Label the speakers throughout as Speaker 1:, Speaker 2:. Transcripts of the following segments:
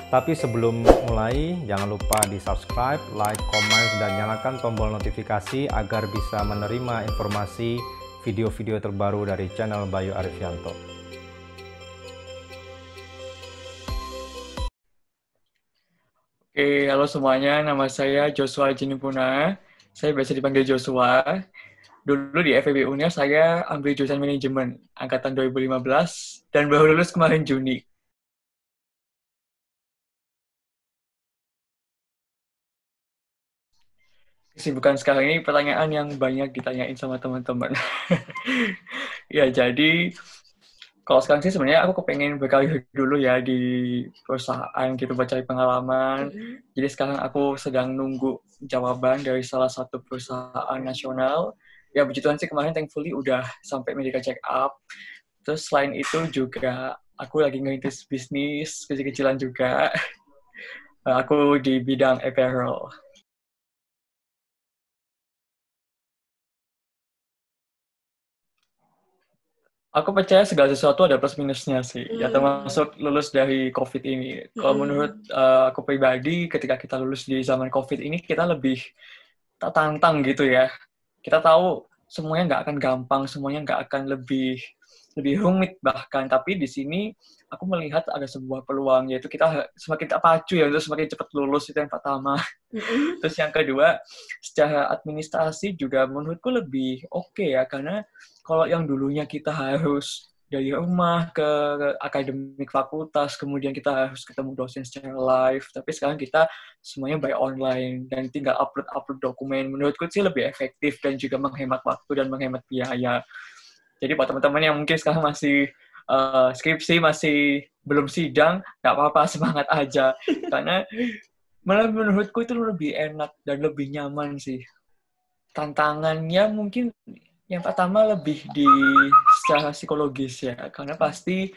Speaker 1: Tapi sebelum mulai, jangan lupa di subscribe, like, comment, dan nyalakan tombol notifikasi agar bisa menerima informasi video-video terbaru dari channel Bayu Arifianto.
Speaker 2: Oke, halo semuanya. Nama saya Joshua Jinipuna. Saya biasa dipanggil Joshua. Dulu di FEB Unia saya ambil jurusan manajemen angkatan 2015 dan baru lulus kemarin Juni. Kesibukan sekarang ini pertanyaan yang banyak ditanyain sama teman-teman. Ya, jadi kalau sekarang sih sebenarnya aku kepengen berkarir dulu ya di perusahaan gitu buat cari pengalaman. Jadi sekarang aku sedang nunggu jawaban dari salah satu perusahaan nasional. Ya puji Tuhan sih kemarin thankfully udah sampai medical check up. Terus selain itu juga aku lagi ngerintis bisnis kecil-kecilan juga. Aku di bidang apparel. Aku percaya segala sesuatu ada plus minusnya sih. Ya termasuk lulus dari COVID ini. Kalau menurut aku pribadi, ketika kita lulus di zaman COVID ini, kita lebih tertantang gitu ya. Kita tahu semuanya nggak akan gampang, semuanya nggak akan lebih rumit bahkan. Tapi di sini aku melihat ada sebuah peluang, yaitu kita semakin terpacu ya untuk semakin cepat lulus, itu yang pertama. Terus yang kedua, secara administrasi juga menurutku lebih oke ya, karena kalau yang dulunya kita harus dari rumah ke akademik fakultas, kemudian kita harus ketemu dosen secara live, tapi sekarang kita semuanya by online dan tinggal upload dokumen. Menurutku sih lebih efektif dan juga menghemat waktu dan menghemat biaya. Jadi buat teman-teman yang mungkin sekarang masih skripsi, masih belum sidang, nggak apa-apa, semangat aja. Karena malah menurutku itu lebih enak dan lebih nyaman sih. Tantangannya mungkin yang pertama lebih di secara psikologis ya, karena pasti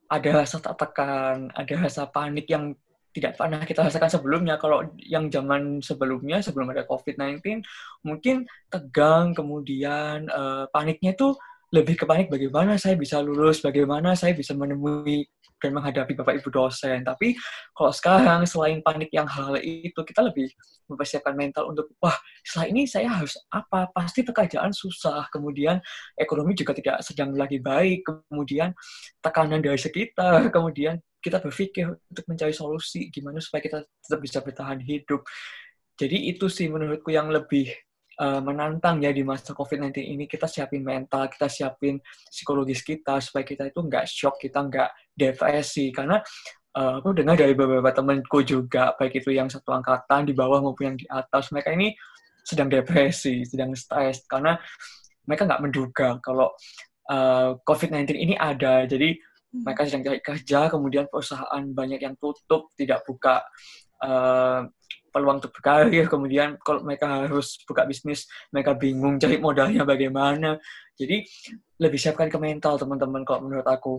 Speaker 2: ada rasa tertekan, ada rasa panik yang tidak pernah kita rasakan sebelumnya. Kalau yang zaman sebelumnya, sebelum ada COVID-19, mungkin tegang, kemudian paniknya itu lebih ke panik bagaimana saya bisa lulus, bagaimana saya bisa menemui dan menghadapi Bapak Ibu dosen. Tapi kalau sekarang, selain panik yang hal itu, kita lebih mempersiapkan mental untuk, wah, setelah ini saya harus apa? Pasti pekerjaan susah, kemudian ekonomi juga tidak sedang lagi baik, kemudian tekanan dari sekitar, kemudian kita berpikir untuk mencari solusi gimana supaya kita tetap bisa bertahan hidup. Jadi itu sih menurutku yang lebih menantang ya di masa COVID-19 ini. Kita siapin mental, kita siapin psikologis kita supaya kita itu nggak shock, kita nggak depresi. Karena aku dengar dari beberapa temanku juga, baik itu yang satu angkatan di bawah maupun yang di atas, mereka ini sedang depresi, sedang stres karena mereka nggak menduga kalau COVID-19 ini ada. Jadi mereka sedang cari kerja, kemudian perusahaan banyak yang tutup, tidak buka peluang untuk berkarir, kemudian kalau mereka harus buka bisnis, mereka bingung cari modalnya bagaimana. Jadi lebih siapkan ke mental teman-teman kalau menurut aku.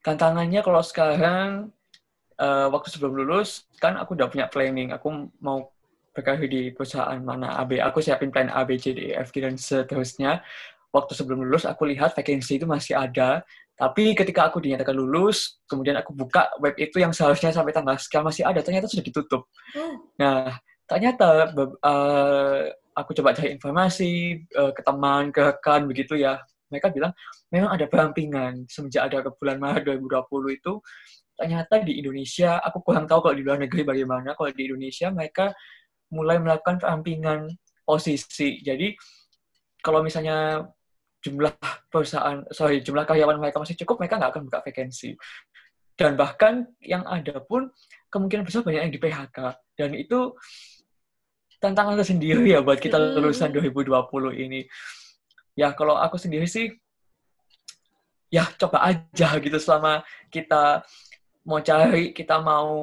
Speaker 2: Tantangannya kalau sekarang, waktu sebelum lulus, kan aku udah punya planning, aku mau berkarir di perusahaan mana, aku siapin plan A, B, C, D, E, F, G, dan seterusnya. Waktu sebelum lulus, aku lihat vacancy itu masih ada, tapi ketika aku dinyatakan lulus, kemudian aku buka web itu yang seharusnya sampai tanggal sekian masih ada, ternyata sudah ditutup. Nah, ternyata aku coba cari informasi ke teman, ke rekan, begitu ya. Mereka bilang, memang ada perampingan. Semenjak ada ke bulan Maret 2020 itu, ternyata di Indonesia, aku kurang tahu kalau di luar negeri bagaimana, kalau di Indonesia mereka mulai melakukan perampingan posisi. Jadi, kalau misalnya jumlah karyawan mereka masih cukup, mereka nggak akan buka vacancy. Dan bahkan yang ada pun kemungkinan besar banyak yang di PHK. Dan itu tantangan tersendiri ya buat kita lulusan 2020 ini. Ya kalau aku sendiri sih, ya coba aja gitu selama kita mau cari, kita mau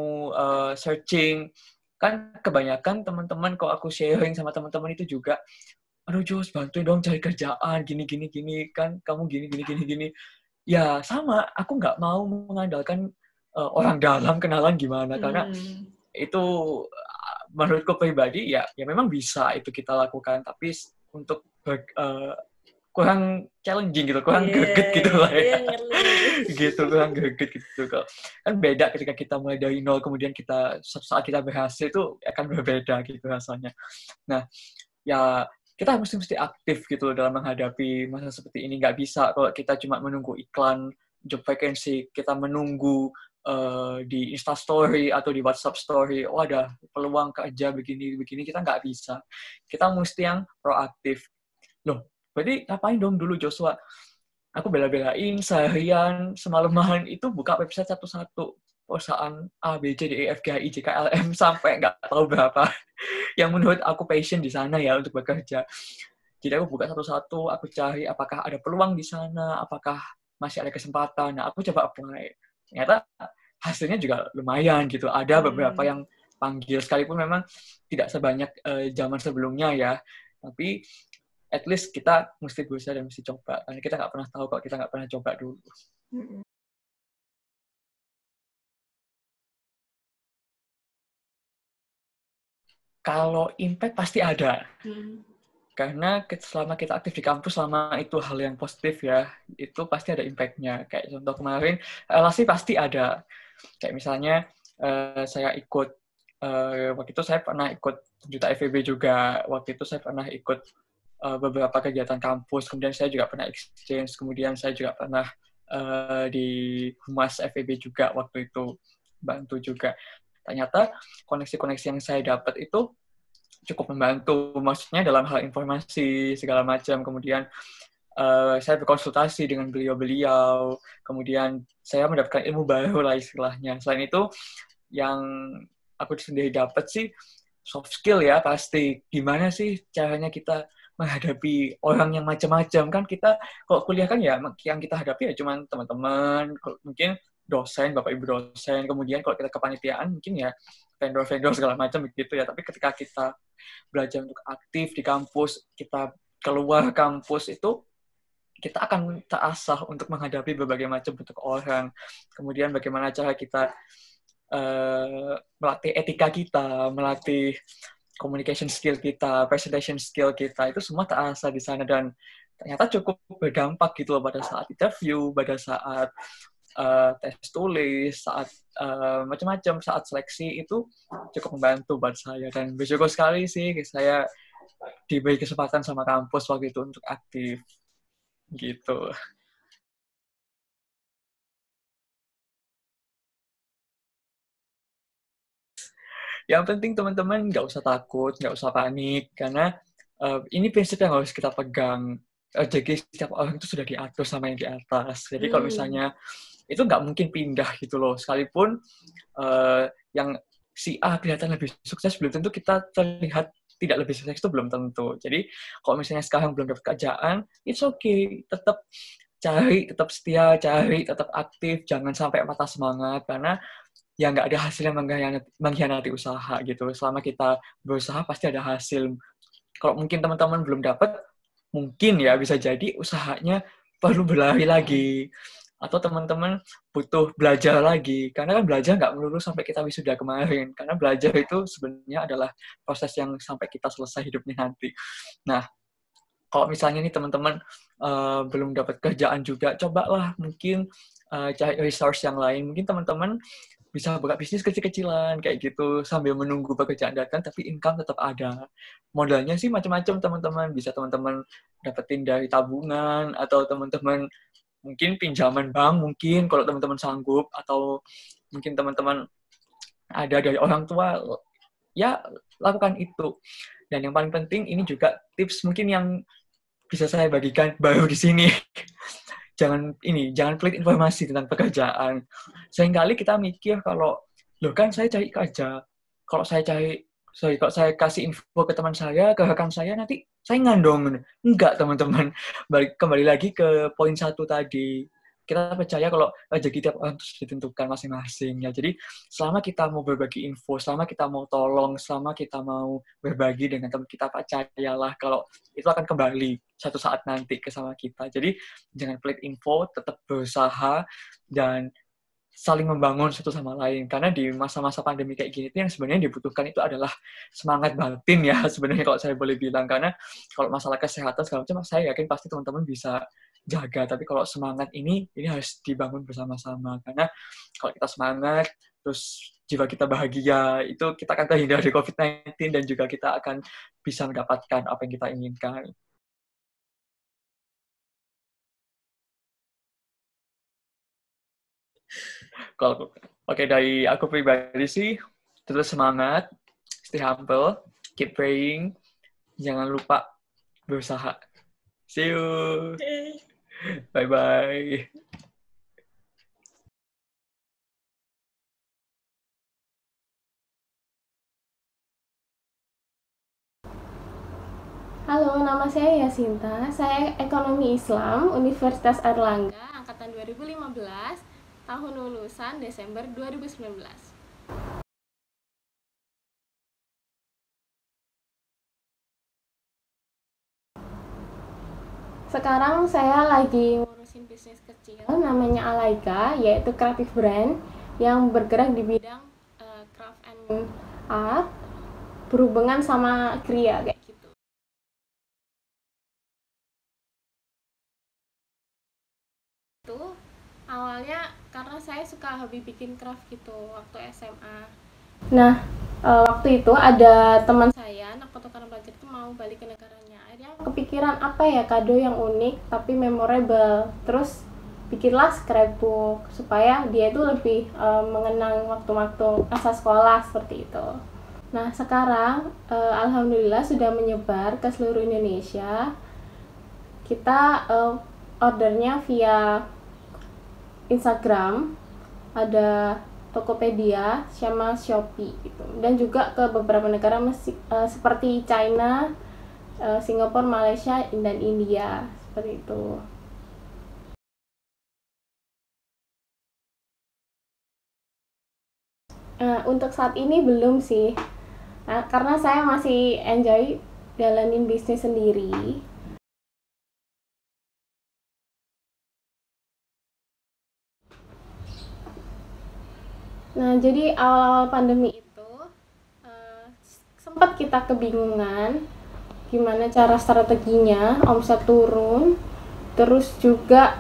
Speaker 2: searching. Kan kebanyakan teman-teman kalau aku sharing sama teman-teman itu juga, aduh Jos, bantuin dong cari kerjaan, gini, kan kamu gini. Ya sama, aku nggak mau mengandalkan orang dalam kenalan gimana, karena itu menurutku pribadi ya memang bisa itu kita lakukan, tapi untuk kurang challenging gitu, kurang greget gitu lah ya. Gitu, kurang greget gitu. Kan beda ketika kita mulai dari nol, kemudian kita saat kita berhasil itu akan berbeda gitu rasanya. Nah, ya kita mesti aktif gitu dalam menghadapi masa seperti ini. Nggak bisa kalau kita cuma menunggu iklan job vacancy, kita menunggu di Instastory atau di WhatsApp Story, oh ada peluang kerja begini, kita nggak bisa. Kita mesti yang proaktif. Loh, berarti ngapain dong dulu Joshua? Aku bela-belain seharian, semalaman itu buka website satu-satu. Perusahaan A, B, C, D, E, F, G, H, I, J, K, L, M, sampai nggak tahu berapa. Yang menurut aku passion di sana ya untuk bekerja. Jadi aku buka satu-satu, aku cari apakah ada peluang di sana, apakah masih ada kesempatan. Nah, aku coba apply. Ternyata hasilnya juga lumayan gitu. Ada beberapa yang panggil, sekalipun memang tidak sebanyak zaman sebelumnya ya. Tapi at least kita mesti berusaha dan mesti coba. Karena kita nggak pernah tahu kalau kita nggak pernah coba dulu. Kalau impact pasti ada. Karena selama kita aktif di kampus, selama itu hal yang positif ya, itu pasti ada impact-nya. Kayak contoh kemarin, relasi pasti ada. Kayak misalnya, saya ikut, waktu itu saya pernah ikut Juta FEB juga. Waktu itu saya pernah ikut beberapa kegiatan kampus, kemudian saya juga pernah exchange, kemudian saya juga pernah di Humas FEB juga waktu itu, bantu juga. Ternyata koneksi-koneksi yang saya dapat itu cukup membantu, maksudnya dalam hal informasi segala macam. Kemudian saya berkonsultasi dengan beliau-beliau, kemudian saya mendapatkan ilmu baru lah istilahnya. Selain itu, yang aku sendiri dapat sih soft skill ya pasti. Gimana sih caranya kita menghadapi orang yang macam-macam, kan kita kalau kuliah kan ya yang kita hadapi ya cuma teman-teman, mungkin dosen, bapak ibu dosen, kemudian kalau kita kepanitiaan mungkin ya vendor-vendor segala macam begitu ya. Tapi ketika kita belajar untuk aktif di kampus, kita keluar kampus itu kita akan terasah untuk menghadapi berbagai macam bentuk orang. Kemudian bagaimana cara kita melatih etika kita, melatih communication skill kita, presentation skill kita, itu semua terasa di sana dan ternyata cukup berdampak gitu loh pada saat interview, pada saat tes tulis, saat macam-macam, saat seleksi itu cukup membantu buat saya. Dan bersyukur sekali sih saya diberi kesempatan sama kampus waktu itu untuk aktif gitu. Yang penting teman-teman nggak usah takut, nggak usah panik, karena ini prinsip yang harus kita pegang. Jadi setiap orang itu sudah diatur sama yang di atas. Jadi kalau misalnya itu nggak mungkin pindah gitu loh. Sekalipun yang si A kelihatan lebih sukses, belum tentu kita terlihat tidak lebih sukses, itu belum tentu. Jadi kalau misalnya sekarang belum dapat kerjaan, it's okay. Tetap cari, tetap setia, cari, tetap aktif. Jangan sampai patah semangat, karena ya nggak ada hasil yang mengkhianati usaha gitu. Selama kita berusaha pasti ada hasil. Kalau mungkin teman-teman belum dapat, mungkin ya bisa jadi usahanya perlu berlari lagi. Atau teman-teman butuh belajar lagi. Karena kan belajar nggak melulu sampai kita wisuda kemarin. Karena belajar itu sebenarnya adalah proses yang sampai kita selesai hidupnya nanti. Nah, kalau misalnya nih teman-teman belum dapat kerjaan juga, cobalah mungkin cari resource yang lain. Mungkin teman-teman bisa buka bisnis kecil-kecilan kayak gitu sambil menunggu pekerjaan datang, tapi income tetap ada. Modalnya sih macam-macam teman-teman. Bisa teman-teman dapetin dari tabungan, atau teman-teman mungkin pinjaman bank, mungkin kalau teman-teman sanggup, atau mungkin teman-teman ada dari orang tua, ya lakukan itu. Dan yang paling penting ini juga tips mungkin yang bisa saya bagikan baru di sini. Jangan pelit informasi tentang pekerjaan. Seringkali kita mikir kalau, loh kan saya cari kerja, kalau saya kasih info ke teman saya, ke rekan saya, nanti saingan dong. Enggak, teman-teman. Kembali lagi ke poin 1 tadi. Kita percaya kalau rezeki tiap orang itu ditentukan masing-masing. Ya. Jadi selama kita mau berbagi info, selama kita mau tolong, selama kita mau berbagi dengan teman kita, percayalah kalau itu akan kembali satu saat nanti ke sama kita. Jadi jangan pelit info, tetap berusaha, dan saling membangun satu sama lain. Karena di masa-masa pandemi kayak gini tuh yang sebenarnya dibutuhkan itu adalah semangat batin ya sebenarnya kalau saya boleh bilang. Karena kalau masalah kesehatan segala macam saya yakin pasti teman-teman bisa jaga. Tapi kalau semangat ini harus dibangun bersama-sama. Karena kalau kita semangat, terus jiwa kita bahagia, itu kita akan terhindar dari COVID-19 dan juga kita akan bisa mendapatkan apa yang kita inginkan. Kalau oke, dari aku pribadi sih terus semangat, stay humble, keep praying, jangan lupa berusaha. See you. Bye bye.
Speaker 3: Halo, nama saya Yasinta. Saya Ekonomi Islam Universitas Airlangga angkatan 2015, tahun lulusan Desember 2019. Sekarang saya lagi ngurusin bisnis kecil namanya Alaika, yaitu creative brand yang bergerak di bidang craft and art berhubungan sama kriya kayak gitu. Itu awalnya karena saya suka hobi bikin craft gitu waktu SMA. Nah, waktu itu ada teman saya, anak fotografer pelajar itu mau balik ke negaranya. Akhirnya kepikiran apa ya kado yang unik tapi memorable. Terus bikinlah scrapbook supaya dia itu lebih mengenang waktu-waktu masa sekolah seperti itu. Nah, sekarang alhamdulillah sudah menyebar ke seluruh Indonesia. Kita ordernya via Instagram, ada Tokopedia sama Shopee gitu. Dan juga ke beberapa negara seperti China, Singapura, Malaysia, dan India seperti itu. Untuk saat ini belum sih, karena saya masih enjoy jalanin bisnis sendiri. Nah, jadi awal pandemi itu sempat kita kebingungan gimana cara strateginya, omset turun, terus juga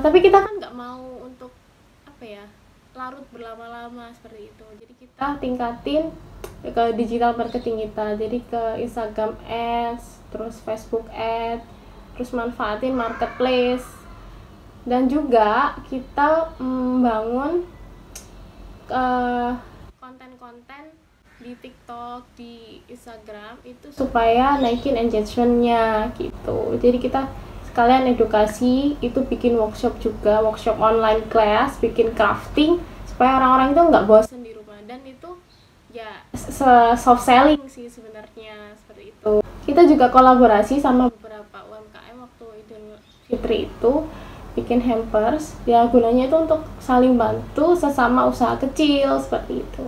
Speaker 3: tapi kita kan nggak mau untuk apa ya larut berlama-lama seperti itu. Jadi kita tingkatin ke digital marketing kita, jadi ke Instagram Ads, terus Facebook Ads, terus manfaatin marketplace, dan juga kita membangun konten-konten di TikTok, di Instagram itu supaya naikin engagement-nya gitu. Jadi kita sekalian edukasi, itu bikin workshop juga, workshop online class, bikin crafting supaya orang-orang itu nggak bosen di rumah. Dan itu ya soft selling sih sebenarnya, seperti itu. Kita juga kolaborasi sama beberapa UMKM waktu Idul Fitri itu bikin hampers, ya gunanya itu untuk saling bantu sesama usaha kecil seperti itu.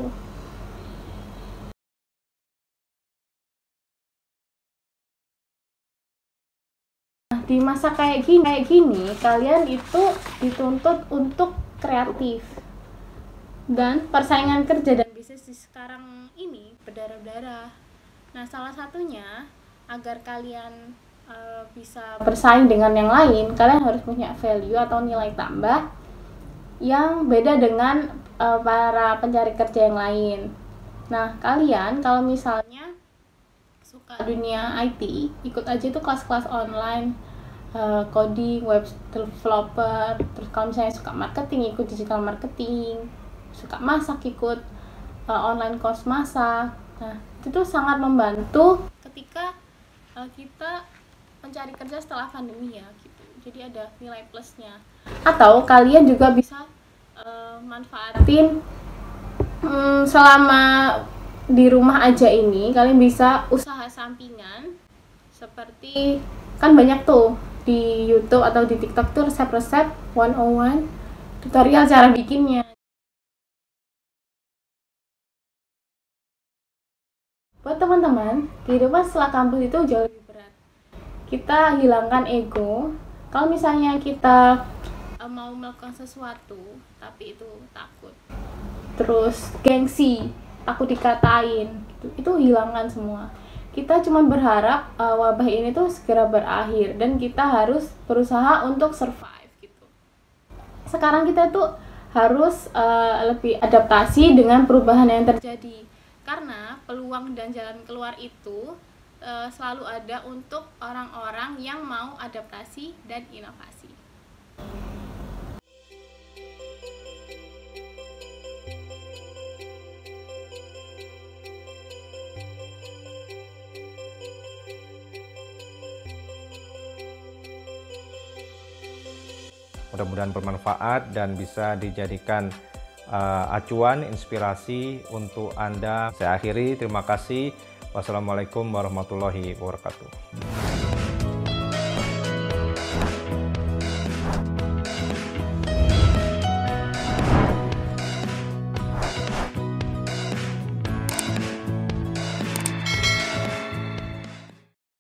Speaker 3: Nah, di masa kayak gini kalian itu dituntut untuk kreatif, dan persaingan kerja dan bisnis di sekarang ini berdarah-darah. Nah, salah satunya agar kalian bisa bersaing dengan yang lain, kalian harus punya value atau nilai tambah yang beda dengan para pencari kerja yang lain. Nah, kalian kalau misalnya suka dunia IT, ikut aja tuh kelas-kelas online, coding, web developer. Terus kalau misalnya suka marketing, ikut digital marketing. Suka masak, ikut online course masak. Nah, itu tuh sangat membantu ketika kita mencari kerja setelah pandemi ya gitu. Jadi ada nilai plusnya. Atau kalian juga bisa manfaatin selama di rumah aja ini, kalian bisa usaha sampingan seperti kan banyak tuh di YouTube atau di TikTok tuh resep-resep 101 tutorial cara bikinnya. Buat teman-teman, kehidupan setelah kampus itu jauh lebih berat. Kita hilangkan ego. Kalau misalnya kita mau melakukan sesuatu tapi itu takut, terus gengsi, takut dikatain gitu, itu hilangkan semua. Kita cuma berharap wabah ini tuh segera berakhir dan kita harus berusaha untuk survive gitu. Sekarang kita tuh harus lebih adaptasi dengan perubahan yang terjadi, karena peluang dan jalan keluar itu selalu ada untuk orang-orang yang mau adaptasi dan inovasi.
Speaker 1: Mudah-mudahan bermanfaat dan bisa dijadikan acuan, inspirasi untuk Anda. Saya akhiri, terima kasih. Wassalamualaikum warahmatullahi wabarakatuh.